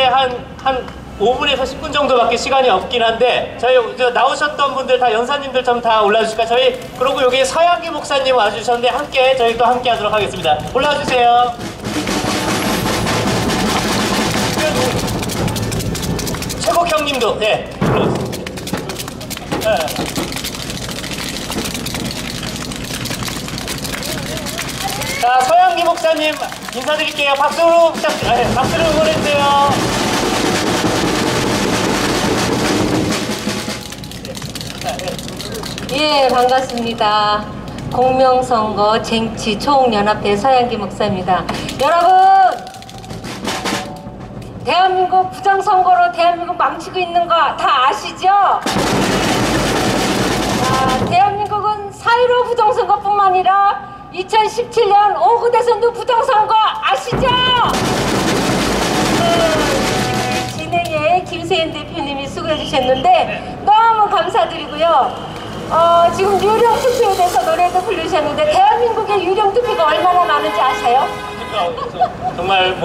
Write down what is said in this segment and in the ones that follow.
한 5분에서 10분 정도밖에 시간이 없긴 한데 저희 나오셨던 분들 다 연사님들 좀 다 올라주실까요? 저희 그리고 여기 서양기 목사님 와주셨는데 함께 저희 또 함께 하도록 하겠습니다. 올라와주세요. 최국 형님도 네 올라오세요. 네. 자, 서양기 목사님 인사드릴게요. 박수로 박수로 응원해주세요. 예, 반갑습니다. 공명선거 쟁취총연합회 서양기 목사입니다. 여러분, 대한민국 부정선거로 대한민국 망치고 있는 거 다 아시죠? 대한민국은 4.15 부정선거뿐만 아니라 2017년 5구 대선도 부정선거 아시죠? 진행에 김세현 대표님이 수고해 주셨는데 너무 감사드리고요. 지금 유령 투표에 대해서 노래도 부르셨는데 대한민국의 유령 투표가 얼마나 많은지 아세요? 정말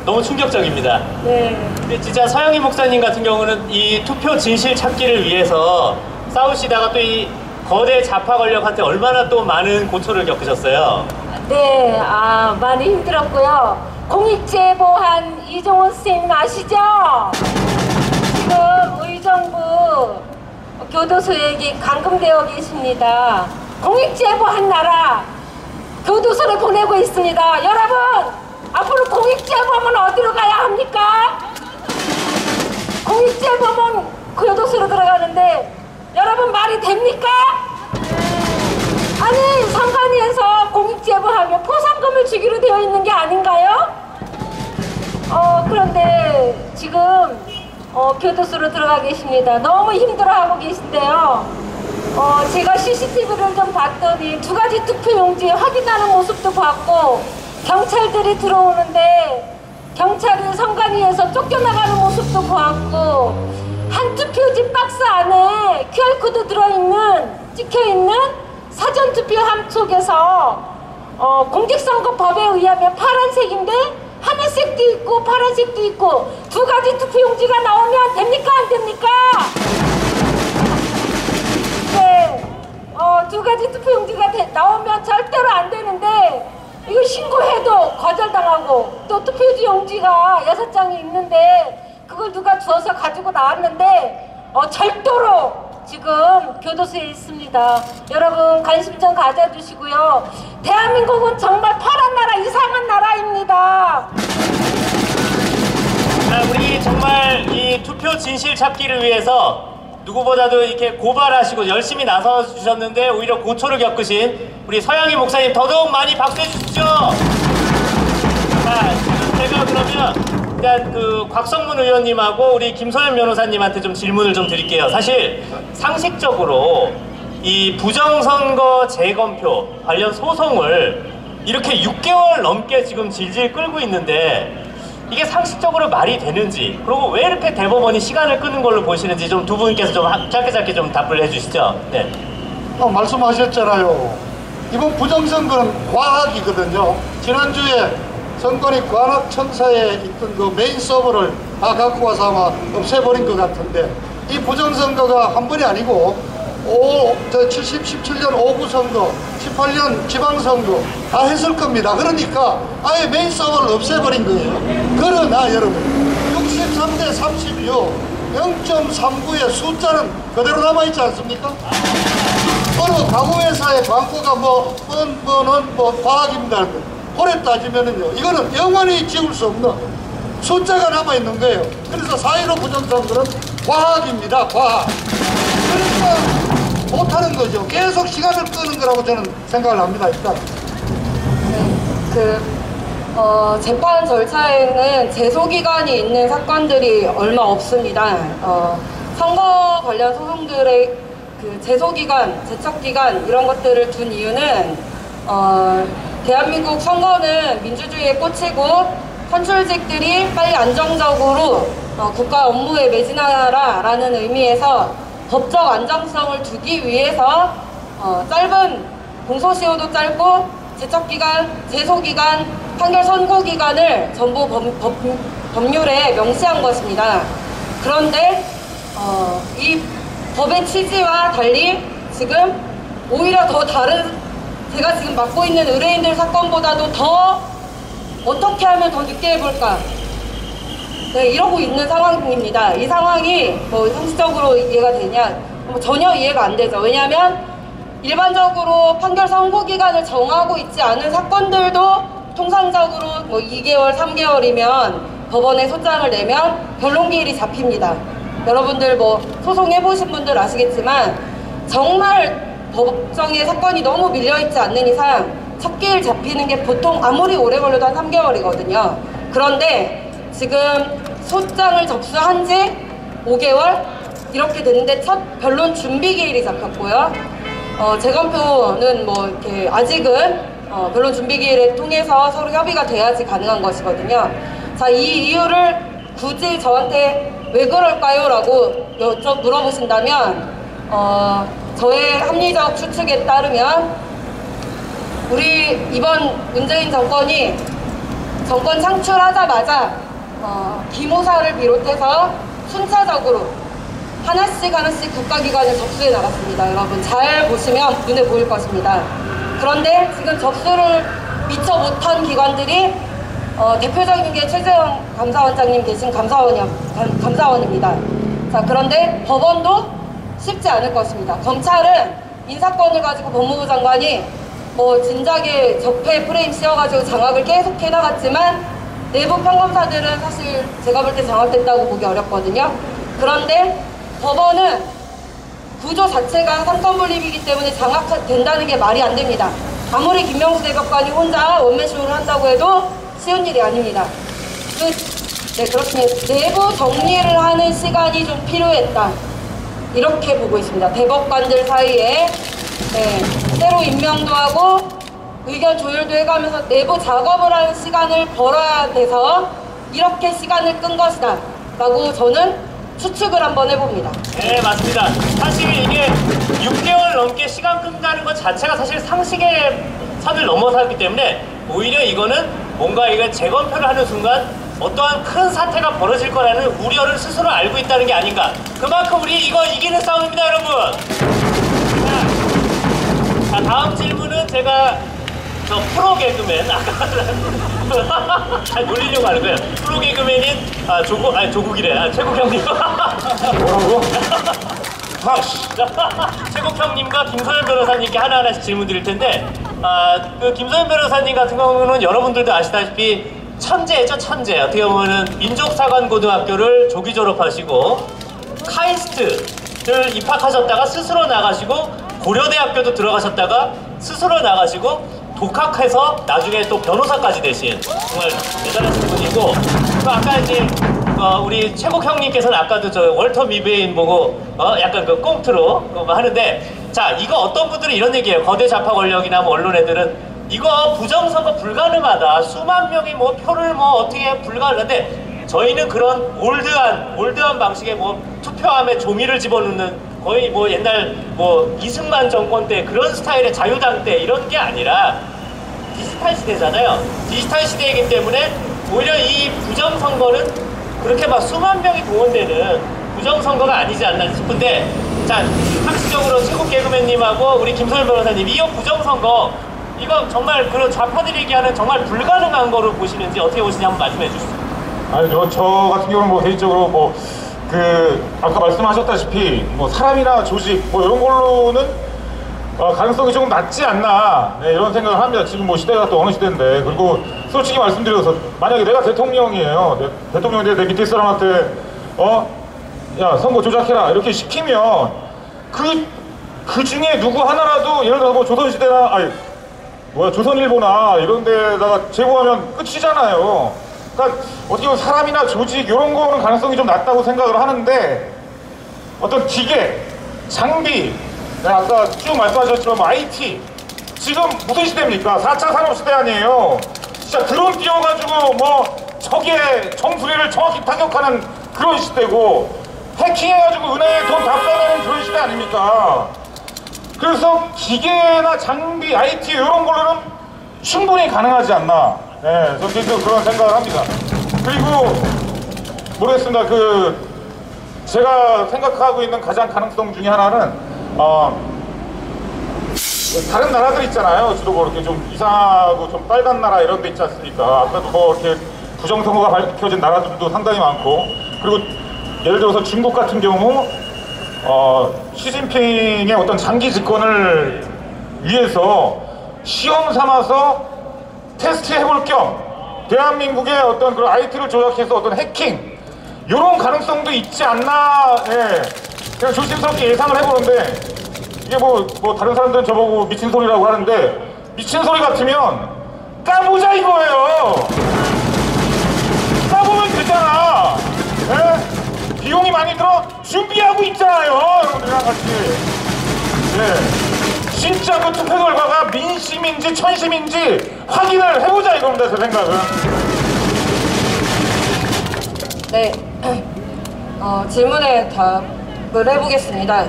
너무 충격적입니다. 네. 근데 진짜 서양희 목사님 같은 경우는 이 투표 진실 찾기를 위해서 싸우시다가 또 이 거대 좌파 권력한테 얼마나 또 많은 고초를 겪으셨어요? 네, 많이 힘들었고요. 공익제보한 이종훈 선생님 아시죠? 지금 의정부 교도소에 감금되어 계십니다. 공익제보한 나라 교도소를 보내고 있습니다. 여러분, 앞으로 공익제보하면 어디로 가야 합니까? 공익제보면 교도소로 들어가는데 여러분 말이 됩니까? 아니, 선관위에서 공익제보하면 포상금을 주기로 되어 있는 게 아닌가요? 그런데 지금 교도소로 들어가 계십니다. 너무 힘들어하고 계신데요. 제가 CCTV를 좀 봤더니 2가지 투표용지 확인하는 모습도 봤고 경찰들이 들어오는데 경찰이 선관위에서 쫓겨나가는 모습도 보았고 한 투표지 박스 안에 QR코드 찍혀있는 사전투표함 속에서 공직선거법에 의하면 파란색인데 하늘색도 있고 파란색도 있고 2가지 투표용지가 나오면 됩니까? 안 됩니까? 네, 2가지 투표용지가 나오면 절대로 안 되는데 이거 신고해도 거절당하고 또 투표지 용지가 6장이 있는데 그걸 누가 주워서 가지고 나왔는데 절도로 지금 교도소에 있습니다. 여러분 관심 좀 가져주시고요. 대한민국은 정말 파란 나라, 이상한 나라입니다. 자, 우리 정말 이 투표 진실 찾기를 위해서 누구보다도 이렇게 고발하시고 열심히 나서 주셨는데 오히려 고초를 겪으신 우리 서양희 목사님 더더욱 많이 박수해 주십시오. 자, 제가 그러면 일단 곽성문 의원님하고 우리 김소연 변호사님한테 좀 질문을 좀 드릴게요. 사실 상식적으로 이 부정선거 재검표 관련 소송을 이렇게 6개월 넘게 지금 질질 끌고 있는데 이게 상식적으로 말이 되는지, 그리고 왜 이렇게 대법원이 시간을 끄는 걸로 보시는지 좀 두 분께서 좀 짧게 좀 답을 해주시죠. 네. 말씀하셨잖아요. 이번 부정선거는 과학이거든요. 지난주에 선관위 관악청사에 있던 그 메인 서버를 다 갖고 와서 아마 없애버린 것 같은데 이 부정선거가 한 번이 아니고 17년 5구 선거, 18년 지방선거 다 했을 겁니다. 그러니까 아예 메인 서버를 없애버린 거예요. 그러나 여러분 63대 32요 0.39의 숫자는 그대로 남아있지 않습니까? 어느 가구회사의 광고가 뻔뻔한 과학입니다. 오래 따지면은요, 이거는 영원히 지울 수 없는 숫자가 남아있는 거예요. 그래서 4.15 부정선거는 과학입니다. 과학. 그러니까 못하는 거죠. 계속 시간을 끄는 거라고 저는 생각을 합니다. 일단. 재판 절차에는 제소기간이 있는 사건들이 얼마 없습니다. 선거 관련 소송들의 제소기간, 제척기간 이런 것들을 둔 이유는 대한민국 선거는 민주주의의 꽃이고 선출직들이 빨리 안정적으로 국가 업무에 매진하라라는 의미에서 법적 안정성을 두기 위해서 짧은 공소시효도 짧고 제척기간, 제소기간, 판결 선고기간을 전부 법률에 명시한 것입니다. 그런데 이 법의 취지와 달리 지금 오히려 더 다른 제가 지금 맡고 있는 의뢰인들 사건보다도 더 어떻게 하면 더 늦게 해볼까, 네, 이러고 있는 상황입니다. 이 상황이 뭐 상식적으로 이해가 되냐, 전혀 이해가 안 되죠. 왜냐하면 일반적으로 판결 선고 기간을 정하고 있지 않은 사건들도 통상적으로 뭐 2개월, 3개월이면 법원에 소장을 내면 변론기일이 잡힙니다. 여러분들 뭐 소송해보신 분들 아시겠지만 정말 법정에 사건이 너무 밀려있지 않는 이상 첫 기일 잡히는 게 보통 아무리 오래 걸려도 한 3개월이거든요. 그런데 지금 소장을 접수한 지 5개월 이렇게 됐는데 첫 변론 준비 기일이 잡혔고요. 재검표는 뭐 이렇게 아직은 변론 준비 기일을 통해서 서로 협의가 돼야지 가능한 것이거든요. 자, 이 이유를 굳이 저한테 왜 그럴까요? 라고 물어보신다면 저의 합리적 추측에 따르면 우리 이번 문재인 정권이 정권 창출하자마자 기무사를 비롯해서 순차적으로 하나씩 국가기관을 접수해 나갔습니다. 여러분 잘 보시면 눈에 보일 것입니다. 그런데 지금 접수를 미처 못한 기관들이 대표적인 게 최재형 감사원장님 계신 감사원입니다. 자, 그런데 법원도 쉽지 않을 것입니다. 검찰은 인사권을 가지고 법무부 장관이 뭐 진작에 적폐 프레임 씌워가지고 장악을 계속 해나갔지만 내부 평검사들은 사실 제가 볼 때 장악됐다고 보기 어렵거든요. 그런데 법원은 구조 자체가 삼권분립이기 때문에 장악된다는 게 말이 안 됩니다. 아무리 김명수 대법관이 혼자 원맨쇼를 한다고 해도 쉬운 일이 아닙니다. 네, 그렇습니다. 내부 정리를 하는 시간이 좀 필요했다, 이렇게 보고 있습니다. 대법관들 사이에 새로 임명도 하고 의견 조율도 해가면서 내부 작업을 하는 시간을 벌어야 돼서 이렇게 시간을 끈 것이다 라고 저는 추측을 한번 해봅니다. 네, 맞습니다. 사실 이게 6개월 넘게 시간 끈다는 것 자체가 사실 상식의 선을 넘어섰기 때문에 오히려 이거는 뭔가 이거 재검표를 하는 순간 어떠한 큰 사태가 벌어질 거라는 우려를 스스로 알고 있다는 게 아닌가. 그만큼 우리 이거 이기는 싸움입니다, 여러분. 자, 다음 질문은 제가 저 프로 개그맨 아까 놀리려고 하는 거예요. 프로 개그맨인 조국이래. 최국 형님. 뭐라고? 최국 형님과 김소연 변호사님께 하나하나씩 질문 드릴 텐데, 그 김소연 변호사님 같은 경우는 여러분들도 아시다시피 천재죠, 천재. 어떻게 보면은 민족사관고등학교를 조기 졸업하시고 카이스트를 입학하셨다가 스스로 나가시고 고려대학교도 들어가셨다가 스스로 나가시고 독학해서 나중에 또 변호사까지 되신 정말 대단하신 분이고, 또 아까 이제 우리 최국 형님께서는 아까도 저 월터 미베인 보고 약간 그 꽁트로 하는데, 자, 이거 어떤 분들은 이런 얘기해요. 거대 좌파 권력이나 뭐 언론 애들은 이거 부정선거 불가능하다, 수만 명이 뭐 표를 뭐 어떻게 불가능한데, 저희는 그런 올드한 방식의 뭐 투표함에 종이를 집어넣는 거의 뭐 옛날 뭐 이승만 정권 때 그런 스타일의 자유당 때 이런 게 아니라 디지털 시대잖아요. 디지털 시대이기 때문에 오히려 이 부정선거는 그렇게 막 수만 명이 동원되는 부정선거가 아니지 않나 싶은데, 자, 상식적으로 최국 개그맨님하고 우리 김소연 변호사님, 이 부정선거 이거 정말 그런 좌파들이 얘기하는 정말 불가능한 거로 보시는지 어떻게 보시는지 한번 말씀해 주시죠. 아니, 저 같은 경우는 뭐 개인적으로 아까 말씀하셨다시피 사람이나 조직 이런 걸로는 가능성이 조금 낮지 않나, 이런 생각을 합니다. 지금 시대가 또 어느 시대인데. 그리고 솔직히 말씀드려서 만약에 내가 대통령이에요. 대통령인데 내 밑에 사람한테 야, 선거 조작해라 이렇게 시키면 그 중에 누구 하나라도 예를 들어서 조선시대나 조선일보나 이런 데다가 제보하면 끝이잖아요. 그러니까 어떻게 보면 사람이나 조직 이런 거는 가능성이 좀 낮다고 생각을 하는데, 어떤 기계, 장비, 아까 쭉 말씀하셨지만 IT, 지금 무슨 시대입니까? 4차 산업시대 아니에요. 진짜 드론 띄워가지고 적의 정수리를 정확히 타격하는 그런 시대고, 해킹해가지고 은행에 돈 다 빼내는 그런 시대 아닙니까? 그래서 기계나 장비, IT 이런 걸로는 충분히 가능하지 않나. 저는 그런 생각을 합니다. 그리고 모르겠습니다. 제가 생각하고 있는 가장 가능성 중에 하나는 다른 나라들 있잖아요. 주로 뭐 이렇게 좀 이상하고 좀 빨간 나라 이런 데 있지 않습니까? 아까도 뭐 이렇게 부정선거가 밝혀진 나라들도 상당히 많고, 그리고 예를 들어서 중국 같은 경우 시진핑의 어떤 장기 집권을 위해서 시험 삼아서 테스트 해볼 겸 대한민국의 어떤 그런 IT를 조작해서 어떤 해킹 이런 가능성도 있지 않나. 예. 그냥 조심스럽게 예상을 해보는데, 이게 뭐 다른 사람들은 저보고 미친 소리라고 하는데, 미친 소리 같으면 까보자 이거예요. 까보면 되잖아. 예? 비용이 많이 들어 준비하고 있잖아요, 여러분들이랑 같이. 예. 진짜 그 투표 결과가 민심인지 천심인지 확인을 해보자 이겁니다, 제 생각은. 네, 질문에 답을 해보겠습니다.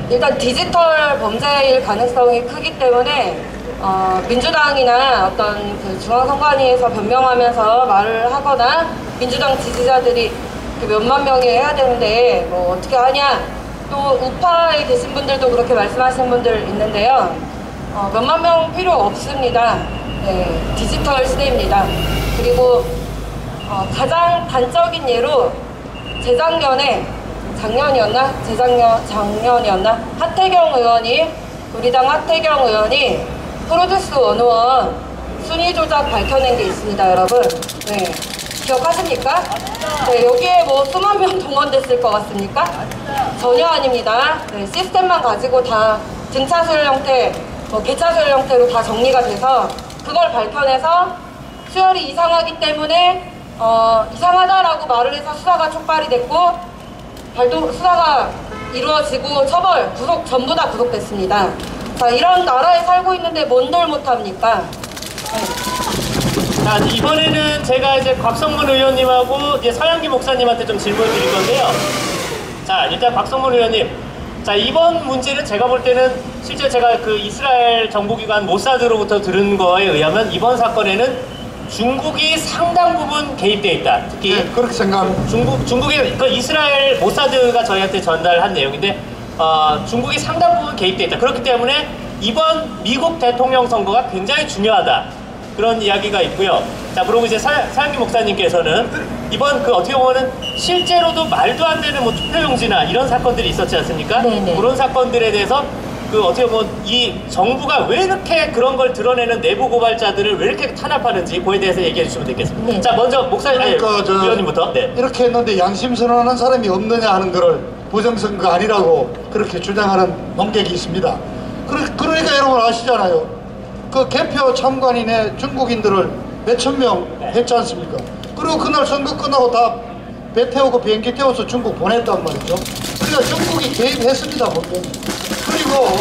일단 디지털 범죄일 가능성이 크기 때문에 민주당이나 어떤 그 중앙선관위에서 변명하면서 말을 하거나 민주당 지지자들이 몇만 명이 해야 되는데 뭐 어떻게 하냐, 또 우파에 계신 분들도 그렇게 말씀하시는 분들 있는데요. 몇만 명 필요 없습니다. 네, 디지털 시대입니다. 그리고 가장 단적인 예로 작년이었나? 하태경 의원이, 우리 당 하태경 의원이 프로듀스 101 순위 조작 밝혀낸 게 있습니다, 여러분. 네, 기억하십니까? 네, 여기에 뭐 수만 명 동원됐을 것 같습니까? 전혀 아닙니다. 네, 시스템만 가지고 다 등차수열 형태, 개차수열 형태로 다 정리가 돼서 그걸 밝혀내서 수열이 이상하기 때문에 이상하다라고 말을 해서 수사가 촉발이 됐고, 수사가 이루어지고 처벌, 구속, 전부 다 구속됐습니다. 자, 이런 나라에 살고 있는데 뭔들 못합니까? 네. 자, 이번에는 제가 이제 곽성문 의원님하고 이제 서양기 목사님한테 좀 질문을 드릴 건데요. 자, 일단 곽성문 의원님. 자, 이번 문제는 제가 볼 때는 실제 제가 그 이스라엘 정보기관 모사드로부터 들은 거에 의하면 이번 사건에는 중국이 상당 부분 개입되어 있다. 특히 네, 그렇게 생각합니다. 중국의 그 이스라엘 모사드가 저희한테 전달한 내용인데 중국이 상당 부분 개입되어 있다. 그렇기 때문에 이번 미국 대통령 선거가 굉장히 중요하다. 그런 이야기가 있고요. 자, 그리고 이제 사양기 목사님께서는 이번 그 어떻게 보면은 실제로도 말도 안 되는 뭐 투표용지나 이런 사건들이 있었지 않습니까? 네네. 그런 사건들에 대해서 그 어떻게 보면 이 정부가 왜 이렇게 그런 걸 드러내는 내부 고발자들을 왜 이렇게 탄압하는지 그에 대해서 얘기해 주시면 되겠습니다. 네. 자, 먼저 목사님, 그러니까 의원님부터. 네. 이렇게 했는데 양심 선언하는 사람이 없느냐 하는 거를 부정선거 아니라고 그렇게 주장하는 논객이 있습니다. 그러니까 여러분 아시잖아요. 그 개표 참관인의 중국인들을 몇천 명 했지 않습니까? 그리고 그날 선거 끝나고 다 배 태우고 비행기 태워서 중국 보냈단 말이죠. 그러니까 중국이 개입했습니다, 보면. 그리고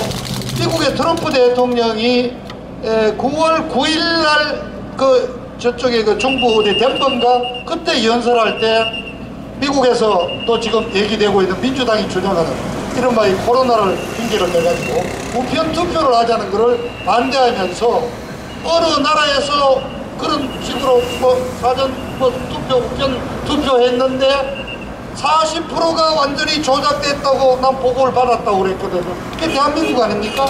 미국의 트럼프 대통령이 9월 9일 날 저쪽에 그 중부 어디 덴버인가 그때 연설할 때 미국에서 또 지금 얘기되고 있는 민주당이 주장하는 이른바 이 코로나를 핑계를 내가지고 우편 투표를 하자는 것을 반대하면서 어느 나라에서 그런 식으로 사전 투표, 우편 투표했는데 40%가 완전히 조작됐다고 난 보고를 받았다고 그랬거든요. 그게 대한민국 아닙니까?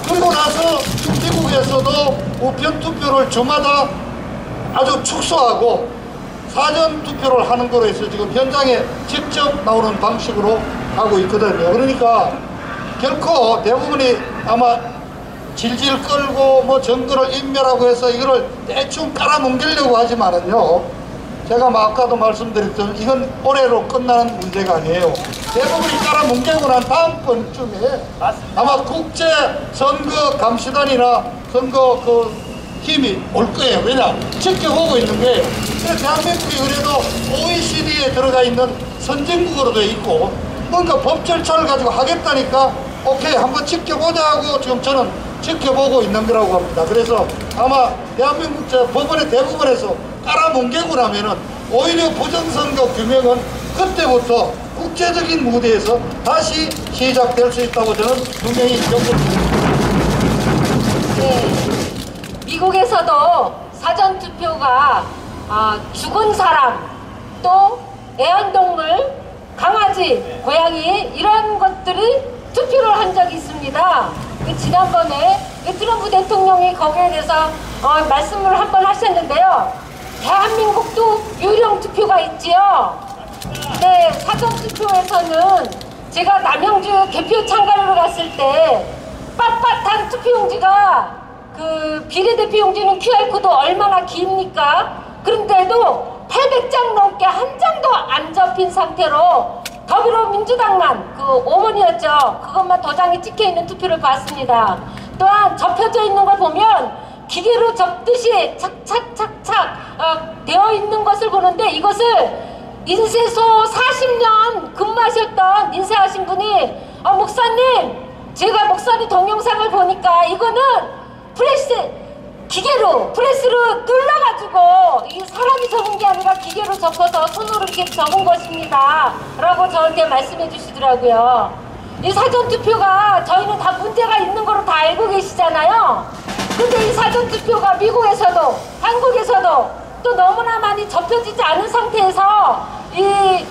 그리고 나서 미국에서도 우편 투표를 주마다 아주 축소하고 사전 투표를 하는 거로 해서 지금 현장에 직접 나오는 방식으로 하고 있거든요. 그러니까 결코 대부분이 아마 질질 끌고 뭐 증거를 인멸하고 해서 이거를 대충 깔아뭉개려고 하지만은요, 제가 아까도 말씀드렸지만 이건 올해로 끝나는 문제가 아니에요. 대부분이 깔아뭉개고 난 다음번쯤에 아마 국제 선거 감시단이나 선거 그 힘이 올 거예요. 왜냐? 지켜보고 있는 게 대한민국이 그래도 OECD에 들어가 있는 선진국으로 되어 있고 뭔가 법 절차를 가지고 하겠다니까 오케이 한번 지켜보자 하고 지금 저는 지켜보고 있는 거라고 합니다. 그래서 아마 대한민국 법원의 대부분에서 깔아뭉개고 나면은 오히려 부정선거 규명은 그때부터 국제적인 무대에서 다시 시작될 수 있다고 저는 분명히 연구합니다. 네. 미국에서도 사전투표가 죽은 사람 또 애완동물, 강아지, 고양이 이런 것들이 투표를 한 적이 있습니다. 지난번에 트럼프 대통령이 거기에 대해서 말씀을 한번 하셨는데요. 대한민국도 유령 투표가 있지요. 네, 사전 투표에서는 제가 남양주 개표 참가를 갔을 때 빳빳한 투표용지가 그 비례대표 용지는 QR코드 얼마나 깁니까? 그런데도 800장 넘게 한 장도 안 접힌 상태로 더불어민주당만 그 5번이었죠. 그것만 도장이 찍혀있는 투표를 봤습니다. 또한 접혀져 있는 걸 보면 기계로 접듯이 착착착착 되어 있는 것을 보는데 이것을 인쇄소 40년 근무하셨던 인쇄하신 분이 목사님 제가 목사님 동영상을 보니까 이거는 프레스로 눌러가지고 이 사람이 적은 게 아니라 기계로 접어서 손으로 이렇게 적은 것입니다 라고 저한테 말씀해 주시더라고요. 이 사전투표가 저희는 다 문제가 있는 거로 다 알고 계시잖아요. 근데 이 사전투표가 미국에서도 한국에서도 또 너무나 많이 접혀지지 않은 상태에서 이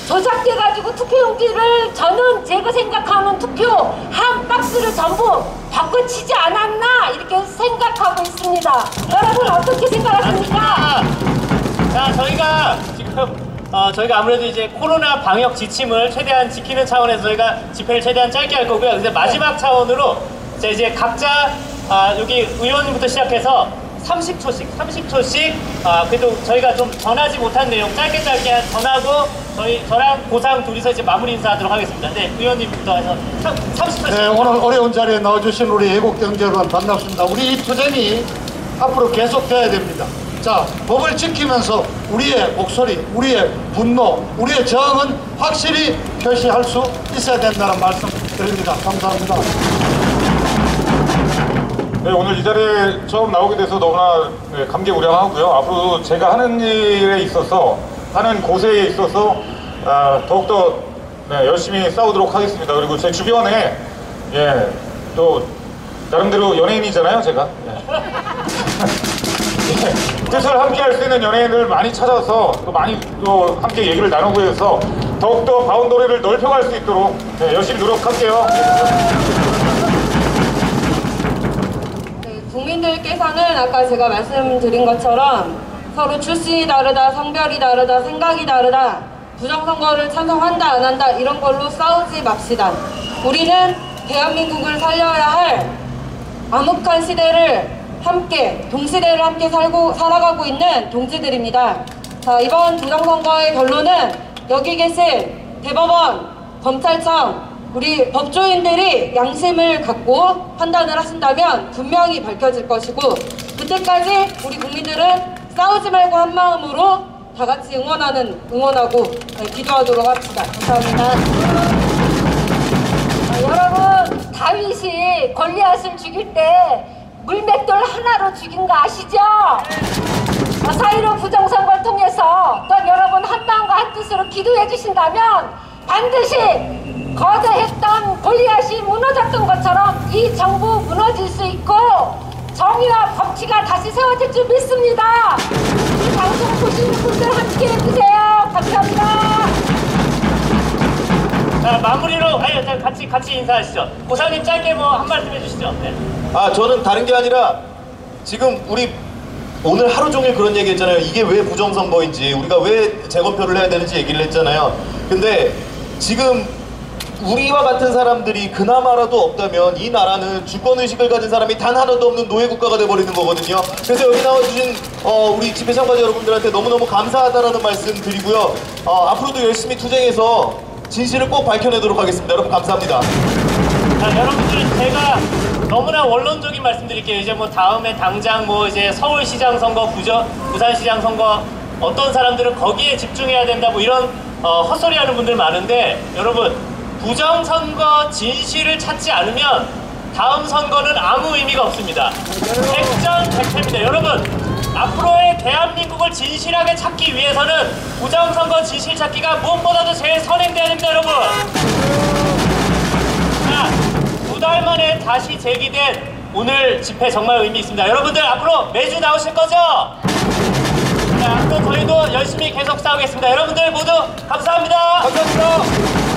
조작돼가지고 투표용지를 저는 제가 생각하는 투표 한 박스를 전부 바꿔치지 않았나 이렇게 생각하고 있습니다. 여러분 어떻게 생각하십니까? 자, 저희가 지금 저희가 아무래도 이제 코로나 방역 지침을 최대한 지키는 차원에서 저희가 집회를 최대한 짧게 할 거고요. 근데 마지막 차원으로 이제 각자 여기 의원님부터 시작해서 30초씩 그래도 저희가 좀 전하지 못한 내용 짧게 전하고 저랑 고상 둘이서 이제 마무리 인사하도록 하겠습니다. 네, 의원님부터 해서 30초씩. 네, 오늘 어려운 자리에 나와주신 우리 애국경제 여러분 반갑습니다. 우리 이 투쟁이 앞으로 계속돼야 됩니다. 자, 법을 지키면서 우리의 목소리, 우리의 분노, 우리의 저항은 확실히 표시할 수 있어야 된다는 말씀 드립니다. 감사합니다. 네, 오늘 이 자리에 처음 나오게 돼서 너무나 감개무량하고요. 앞으로 제가 하는 일에 있어서, 하는 곳에 있어서 더욱더 열심히 싸우도록 하겠습니다. 그리고 제 주변에 또 나름대로 연예인이잖아요, 제가. 뜻을 함께 할 수 있는 연예인을 많이 찾아서 또 많이 또 함께 얘기를 나누고 해서 더욱더 바운더리를 넓혀갈 수 있도록 열심히 노력할게요. 국민들께서는 아까 제가 말씀드린 것처럼 서로 출신이 다르다, 성별이 다르다, 생각이 다르다, 부정선거를 찬성한다 안 한다 이런 걸로 싸우지 맙시다. 우리는 대한민국을 살려야 할 암흑한 시대를 함께, 동시대를 함께 살아가고 있는 동지들입니다. 자, 이번 부정선거의 결론은 여기 계신 대법원, 검찰청, 우리 법조인들이 양심을 갖고 판단을 하신다면 분명히 밝혀질 것이고 그때까지 우리 국민들은 싸우지 말고 한 마음으로 다 같이 응원하고 기도하도록 합시다. 감사합니다. 여러분 다윗이 골리앗을 죽일 때 물맷돌 하나로 죽인 거 아시죠? 4.15 부정선거를 통해서 또 여러분 한 마음과 한 뜻으로 기도해 주신다면 반드시 거대했던 골리앗이 무너졌던 것처럼 이 정부 무너질 수 있고 정의와 법치가 다시 세워질 줄 믿습니다. 이 방송 보시는 분들 함께 해주세요. 감사합니다. 자, 마무리로 같이 인사하시죠. 고사님 짧게 뭐 한 말씀 해주시죠. 네. 저는 다른 게 아니라 지금 우리 오늘 하루 종일 그런 얘기 했잖아요. 이게 왜 부정선거인지, 우리가 왜 재검표를 해야 되는지 얘기를 했잖아요. 근데 지금 우리와 같은 사람들이 그나마라도 없다면 이 나라는 주권의식을 가진 사람이 단 하나도 없는 노예국가가 돼버리는 거거든요. 그래서 여기 나와주신 우리 집회 참가자 여러분들한테 너무너무 감사하다라는 말씀 드리고요. 앞으로도 열심히 투쟁해서 진실을 꼭 밝혀내도록 하겠습니다. 여러분 감사합니다. 자, 여러분들 제가 너무나 원론적인 말씀드릴게요. 이제 뭐 다음에 당장 뭐 이제 서울시장 선거, 부산시장 선거 어떤 사람들은 거기에 집중해야 된다 뭐 이런 헛소리하는 분들 많은데 여러분 부정선거 진실을 찾지 않으면 다음 선거는 아무 의미가 없습니다. 백전백패입니다. 여러분 앞으로의 대한민국을 진실하게 찾기 위해서는 부정선거 진실 찾기가 무엇보다도 제일 선행돼야 됩니다. 여러분 자, 2달 만에 다시 제기된 오늘 집회 정말 의미 있습니다. 여러분들 앞으로 매주 나오실 거죠? 자, 앞으로 저희도 열심히 계속 싸우겠습니다. 여러분들 모두 감사합니다. 감사합니다.